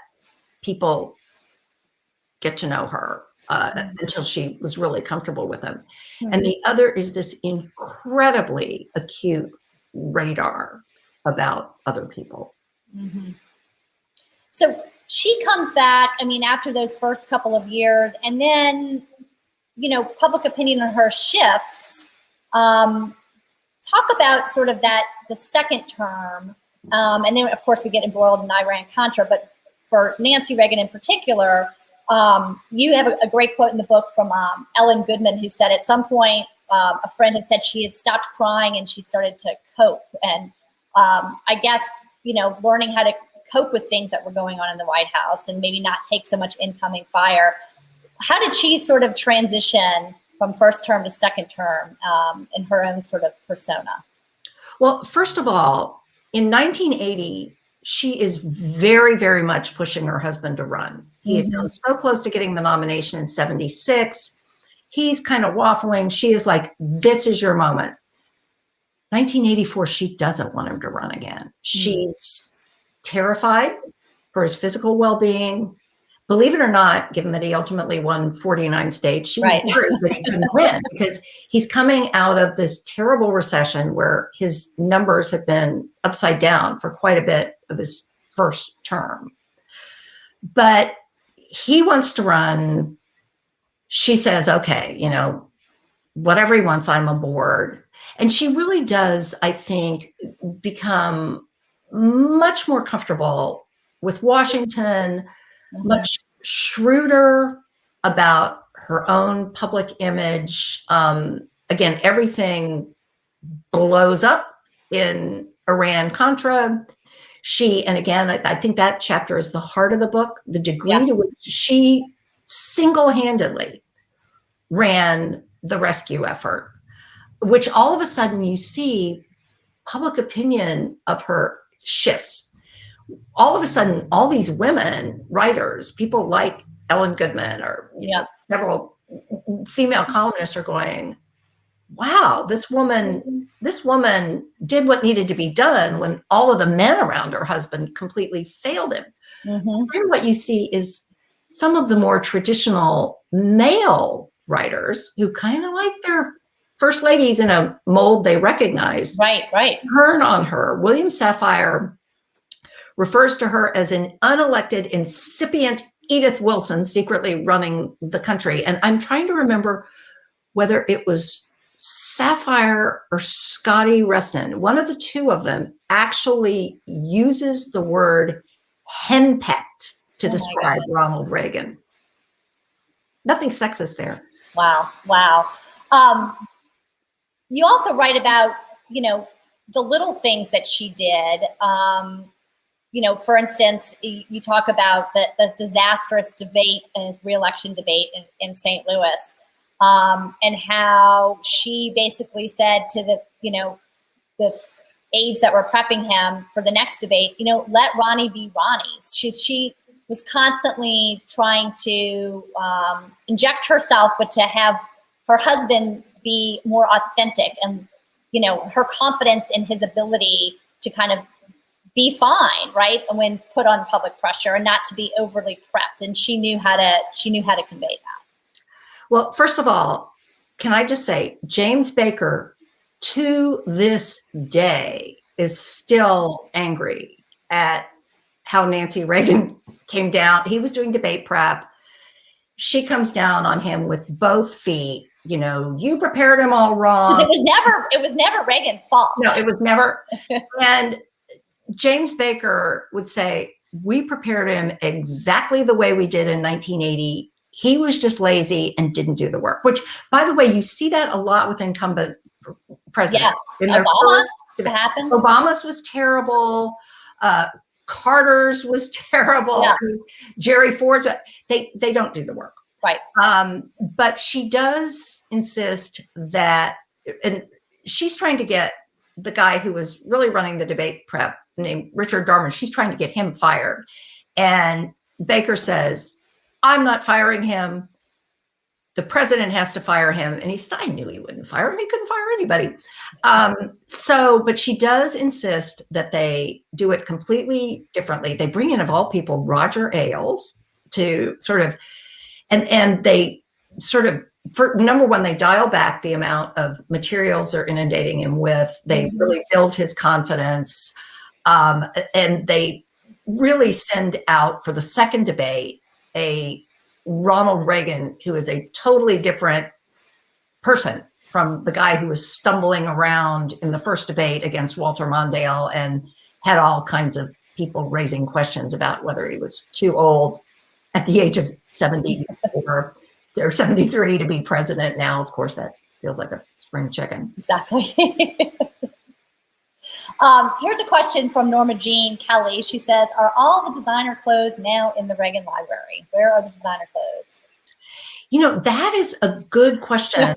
S1: people get to know her until she was really comfortable with them. And the other is this incredibly acute radar about other people.
S2: So she comes back, after those first couple of years, and then, public opinion on her shifts. Talk about sort of the second term, and then of course we get embroiled in Iran-Contra, but for Nancy Reagan in particular, You have a great quote in the book from Ellen Goodman, who said at some point, a friend had said she had stopped crying and she started to cope. And I guess, learning how to cope with things that were going on in the White House and maybe not take so much incoming fire. How did she sort of transition from first term to second term in her own sort of persona?
S1: Well, first of all, in 1980, she is very, very much pushing her husband to run. He had come so close to getting the nomination in 76. He's kind of waffling. She is like, this is your moment. 1984, she doesn't want him to run again. She's terrified for his physical well-being. Believe it or not, given that he ultimately won 49 states, she was worried that he couldn't win because he's coming out of this terrible recession where his numbers have been upside down for quite a bit of his first term. But he wants to run. She says, okay, whatever he wants, I'm aboard. And she really does, I think, become much more comfortable with Washington, much shrewder about her own public image. Again, everything blows up in Iran-Contra. And again, I think that chapter is the heart of the book, the degree to which she single-handedly ran the rescue effort, which all of a sudden you see public opinion of her shifts. All of a sudden, all these women writers, people like Ellen Goodman or several female columnists are going, wow, this woman did what needed to be done when all of the men around her husband completely failed him. And what you see is some of the more traditional male writers who kind of like their first ladies in a mold they recognize.
S2: Right.
S1: Turn on her. William Safire refers to her as an unelected, incipient Edith Wilson secretly running the country. And I'm trying to remember whether it was Safire or Scotty Reston. One of the two of them actually uses the word henpecked to describe Ronald Reagan. Nothing sexist there.
S2: Wow. You also write about, the little things that she did. For instance, you talk about the disastrous debate and his re-election debate in St. Louis, and how she basically said to the aides that were prepping him for the next debate, let Ronnie be Ronnie. She was constantly trying to inject herself, but to have her husband be more authentic and, her confidence in his ability to kind of be fine, right? And when put on public pressure and not to be overly prepped. And she knew how to convey that.
S1: Well, first of all, can I just say, James Baker to this day is still angry at how Nancy Reagan came down. He was doing debate prep. She comes down on him with both feet. You prepared him all wrong.
S2: It was never Reagan's fault.
S1: No, it was never. And James Baker would say, we prepared him exactly the way we did in 1980. He was just lazy and didn't do the work, which, by the way, you see that a lot with incumbent presidents.
S2: Yes,
S1: Obama's was terrible. Carter's was terrible.
S2: Yeah.
S1: Jerry Ford's, they don't do the work.
S2: Right.
S1: But she does insist that, and she's trying to get the guy who was really running the debate prep named Richard Darman, she's trying to get him fired. And Baker says, I'm not firing him. The president has to fire him. And he said, I knew he wouldn't fire him. He couldn't fire anybody. But she does insist that they do it completely differently. They bring in, of all people, Roger Ailes to sort of, and they sort of, for number one, they dial back the amount of materials they're inundating him with. They really build his confidence. And they really send out for the second debate a Ronald Reagan who is a totally different person from the guy who was stumbling around in the first debate against Walter Mondale and had all kinds of people raising questions about whether he was too old at the age of 74 or 73 to be president. Now, of course, that feels like a spring chicken.
S2: Exactly. Here's a question from Norma Jean Kelly. She says, are all the designer clothes now in the Reagan Library? Where are the designer clothes?
S1: You know, that is a good question.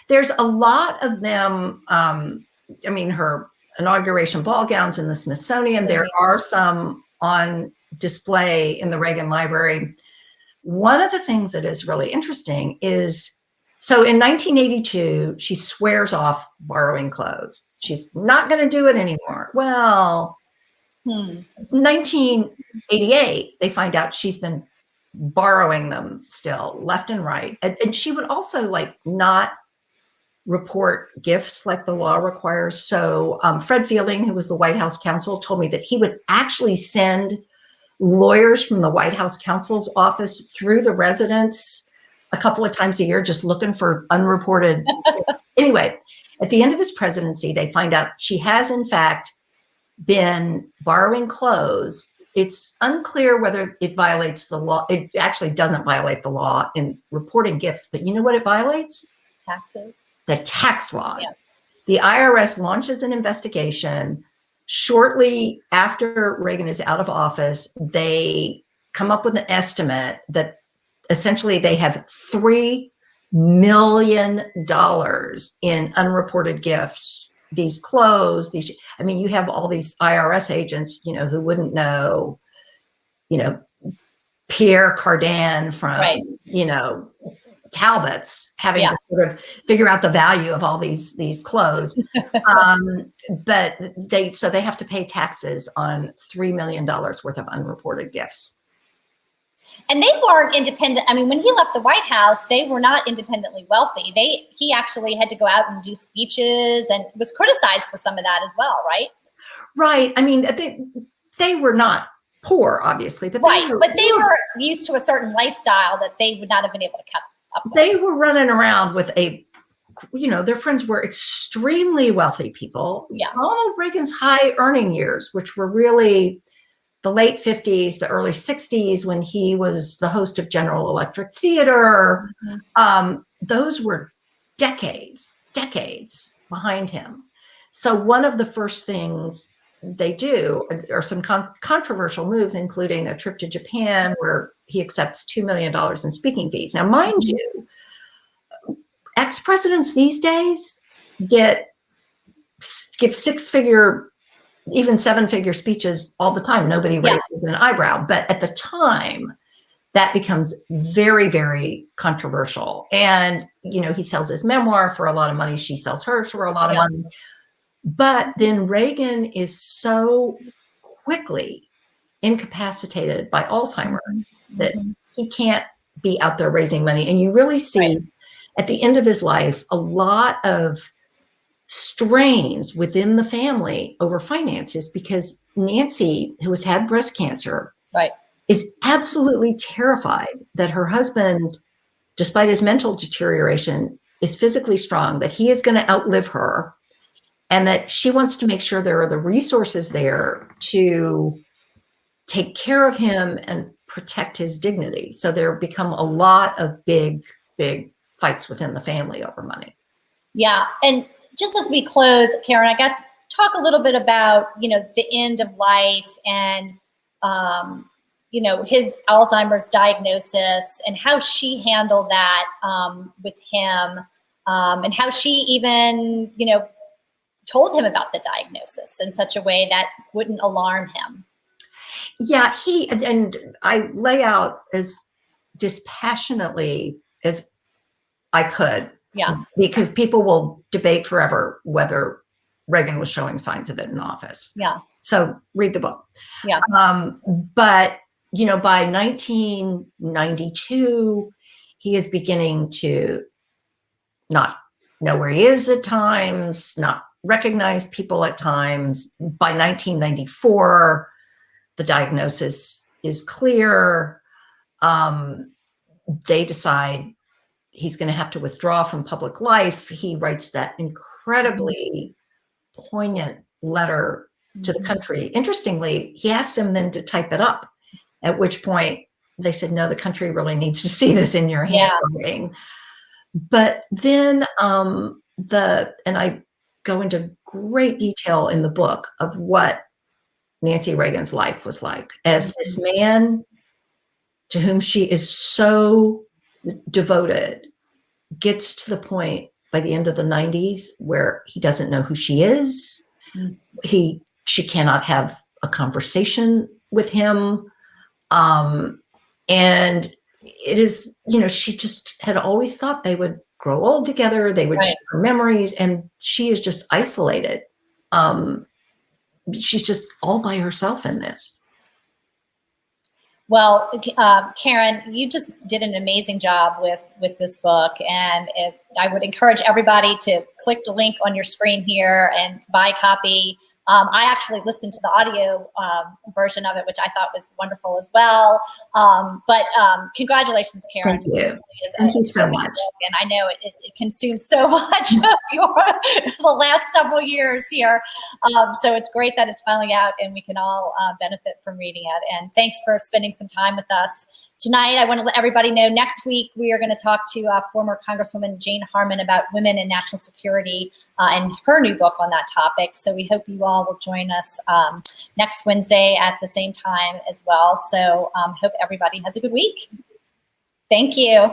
S1: There's a lot of them. I mean, her inauguration ball gowns in the Smithsonian. There are some on display in the Reagan Library. One of the things that is really interesting is, so in 1982, she swears off borrowing clothes. She's not going to do it anymore. Well, 1988, they find out she's been borrowing them still left and right. And she would also like not report gifts like the law requires. So Fred Fielding, who was the White House counsel, told me that he would actually send lawyers from the White House counsel's office through the residence a couple of times a year, just looking for unreported. Anyway, at the end of his presidency, they find out she has in fact been borrowing clothes. It's unclear whether it violates the law. It actually doesn't violate the law in reporting gifts, but you know what it violates?
S2: Taxes.
S1: The tax laws.
S2: Yeah.
S1: The IRS launches an investigation. Shortly after Reagan is out of office, they come up with an estimate that essentially they have $3 million in unreported gifts. These clothes, I mean, you have all these IRS agents, you know, who wouldn't know, you know, Pierre Cardin from, you know, Talbot's having to sort of figure out the value of all these clothes. But they have to pay taxes on $3 million worth of unreported gifts.
S2: And they weren't independent. I mean, when he left the White House, they were not independently wealthy. He actually had to go out and do speeches and was criticized for some of that as well, right?
S1: Right. I mean, they were not poor, obviously, but
S2: they were used to a certain lifestyle that they would not have been able to keep up with.
S1: They were running around with their friends were extremely wealthy people.
S2: Yeah.
S1: Ronald Reagan's high earning years, which were really the late 50s, the early 60s, when he was the host of General Electric Theater. Those were decades behind him. So one of the first things they do are some controversial moves, including a trip to Japan where he accepts $2 million in speaking fees. Now, mind you, ex-presidents these days give six-figure, even 7-figure speeches all the time. Nobody raises an eyebrow. But at the time, that becomes very, very controversial. And, you know, he sells his memoir for a lot of money. She sells hers for a lot of money. But then Reagan is so quickly incapacitated by Alzheimer that he can't be out there raising money. And you really see at the end of his life, a lot of strains within the family over finances, because Nancy, who has had breast cancer, is absolutely terrified that her husband, despite his mental deterioration, is physically strong, that he is going to outlive her, and that she wants to make sure there are the resources there to take care of him and protect his dignity. So there become a lot of big fights within the family over money.
S2: Yeah. And just as we close, Karen, I guess talk a little bit about, you know, the end of life and, you know, his Alzheimer's diagnosis and how she handled that with him, and how she even, you know, told him about the diagnosis in such a way that wouldn't alarm him.
S1: Yeah, and I lay out as dispassionately as I could.
S2: Yeah. Because
S1: people will debate forever whether Reagan was showing signs of it in office.
S2: Yeah.
S1: So read the book.
S2: Yeah.
S1: But, you know, by 1992, he is beginning to not know where he is at times, not recognize people at times. By 1994, the diagnosis is clear. They decide he's going to have to withdraw from public life. He writes that incredibly poignant letter to the country. Interestingly, he asked them then to type it up, at which point they said, no, the country really needs to see this in your handwriting. But then and I go into great detail in the book of what Nancy Reagan's life was like as this man to whom she is so devoted gets to the point by the end of the 90s where he doesn't know who she is. She cannot have a conversation with him. And it is, she just had always thought they would grow old together. They would share memories, and she is just isolated. She's just all by herself in this.
S2: Well, Karen, you just did an amazing job with this book, and I would encourage everybody to click the link on your screen here and buy a copy. I actually listened to the audio version of it, which I thought was wonderful as well. But congratulations, Karen.
S1: Thank you. Thank you so much.
S2: And I know it consumes so much of the last several years here. So it's great that it's finally out and we can all benefit from reading it. And thanks for spending some time with us. Tonight, I want to let everybody know next week we are going to talk to former Congresswoman Jane Harman about women and national security and her new book on that topic. So we hope you all will join us next Wednesday at the same time as well. So hope everybody has a good week. Thank you.